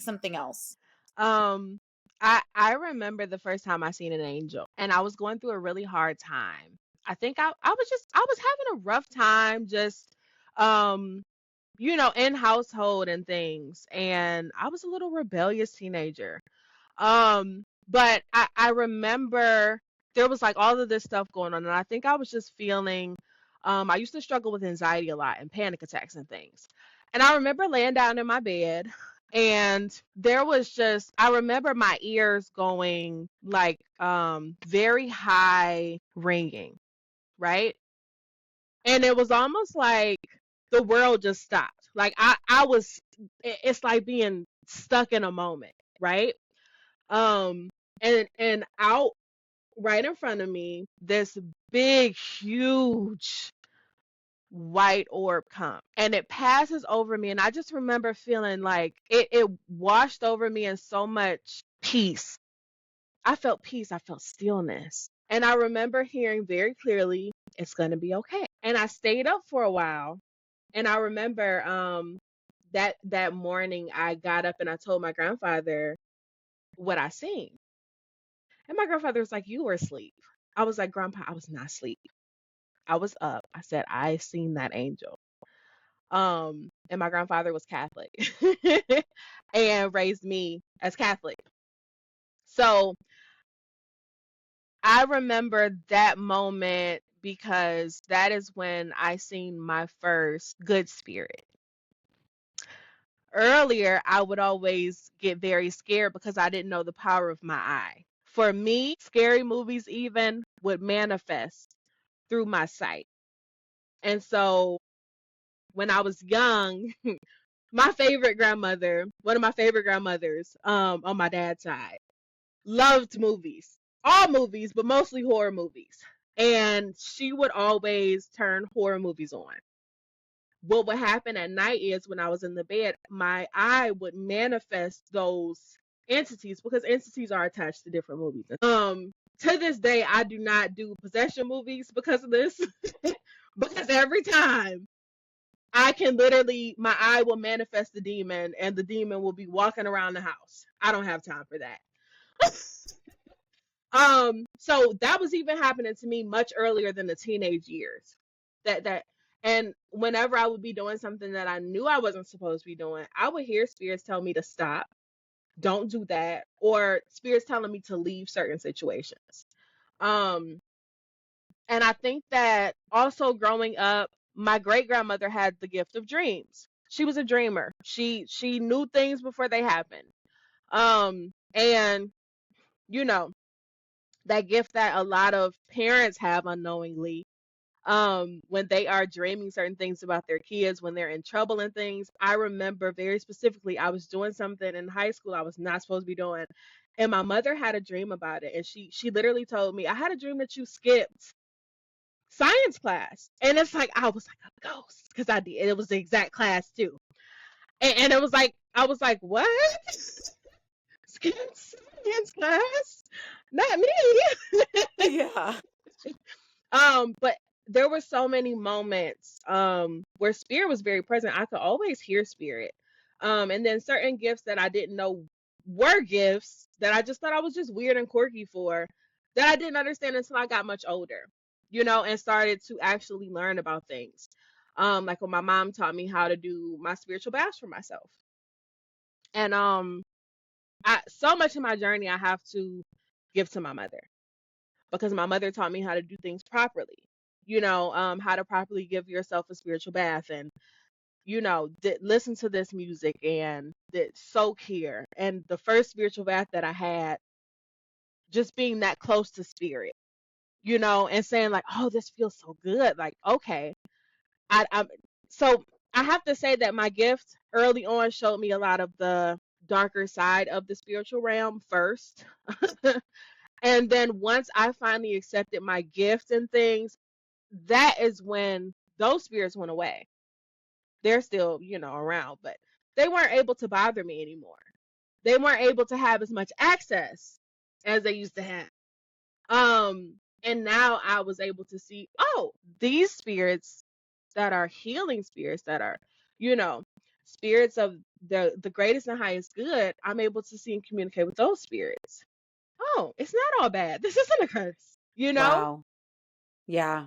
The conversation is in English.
something else? I remember the first time I seen an angel, and I was going through a really hard time. I think I was having a rough time, just um in household and things, and I was a little rebellious teenager. But I remember there was like all of this stuff going on, and I think I was just feeling, I used to struggle with anxiety a lot and panic attacks and things. And I remember laying down in my bed, and there was just, I remember my ears going like very high ringing, right? And it was almost like the world just stopped. Like I was, it's like being stuck in a moment, right? Um, and out right in front of me, this big, huge white orb come, and it passes over me, and I just remember feeling like it washed over me in so much peace. I felt peace, I felt stillness. And I remember hearing very clearly, it's gonna be okay. And I stayed up for a while, and I remember that morning I got up and I told my grandfather what I seen. And my grandfather was like, "You were asleep." I was like, "Grandpa, I was not asleep. I was up." I said, "I seen that angel." And my grandfather was Catholic and raised me as Catholic. So I remember that moment because that is when I seen my first good spirit. Earlier, I would always get very scared because I didn't know the power of my eye. For me, scary movies even would manifest through my sight. And so when I was young, my favorite grandmother, one of my favorite grandmothers, on my dad's side, loved movies. All movies, but mostly horror movies. And she would always turn horror movies on. What would happen at night is when I was in the bed, my eye would manifest those entities because entities are attached to different movies. To this day, I do not do possession movies because of this. Because every time I can literally, my eye will manifest the demon and the demon will be walking around the house. I don't have time for that. So that was even happening to me much earlier than the teenage years. That and whenever I would be doing something that I knew I wasn't supposed to be doing, I would hear spirits tell me to stop, don't do that, or spirits telling me to leave certain situations. Um, and I think that also growing up, my great grandmother had the gift of dreams. She was a dreamer. She knew things before they happened. And you know, that gift that a lot of parents have unknowingly, when they are dreaming certain things about their kids when they're in trouble and things. I remember very specifically I was doing something in high school I was not supposed to be doing, and my mother had a dream about it, and she literally told me, "I had a dream that you skipped science class." And it's like I was like a ghost because I did. It was the exact class too, and it was like I was like, "What? Skip science class? Not me." Yeah. But there were so many moments where spirit was very present. I could always hear spirit. And then certain gifts that I didn't know were gifts that I just thought I was just weird and quirky for, that I didn't understand until I got much older, and started to actually learn about things. Like when my mom taught me how to do my spiritual baths for myself. And so much of my journey I have to give to my mother, because my mother taught me how to do things properly. How to properly give yourself a spiritual bath, and listen to this music and soak here. And the first spiritual bath that I had, just being that close to spirit, and saying like, "Oh, this feels so good." Like, okay, I'm so I have to say that my gift early on showed me a lot of the darker side of the spiritual realm first. And then once I finally accepted my gift and things, that is when those spirits went away. They're still, around, but they weren't able to bother me anymore. They weren't able to have as much access as they used to have. And now I was able to see, oh, these spirits that are healing spirits, that are, spirits of the greatest and highest good, I'm able to see and communicate with those spirits. Oh, it's not all bad. This isn't a curse, you know? Wow. Yeah.